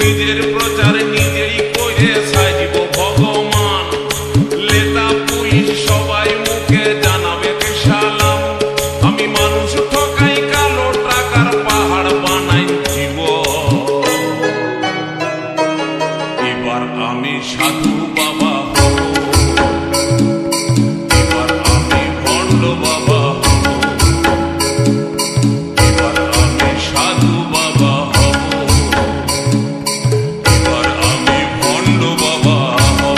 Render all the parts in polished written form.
নিজের প্রচার নিজেই করে সাজিব ভগবান। লেতা পুলিশ সবাই মুখে জানাবে সালাম। আমি মানুষ ঠকাই কালো টাকার পাহাড় বানাই জীবন। এবার আমি সাধু বাবা হব, এবার আমি ভণ্ড বাবা হব, এবার আমি সাধু বাবা হব, এবার আমি ভণ্ড বাবা হব।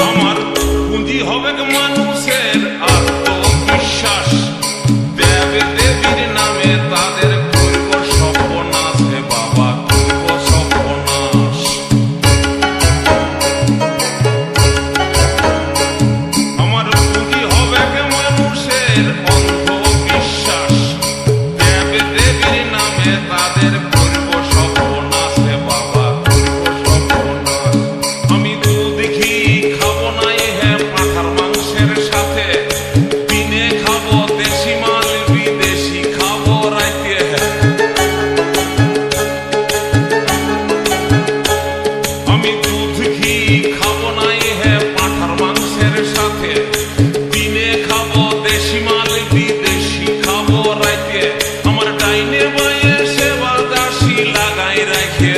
আমার পুঁজি হবে মানুষের আত্মবিশ্বাস। দেবে দেবীর নামে তাদের করব সর্বনাশ। হে বাবা করব সর্বনাশ। আমার পুঁজি হবে মানুষের অন্ধবিশ্বাস। দেবে দেবীর নামে তাদের করব সর্বনাশ। হে বাবা করব সর্বনাশ। আমি দুধ ঘি খাবো নাই হে পাঁঠার মাংসের সাথে। দিনে খাবো দেশি মাল বিদেশি খাবো রাইতে। আমি দুধ ঘি খাবো নাই হে পাঁঠার মাংসের সাথে। দিনে খাবো দেশি মাল বিদেশি খাবো রাইতে। আমার ডাইনে বাইয়ে সেবা দাসী লাগাই রাখে।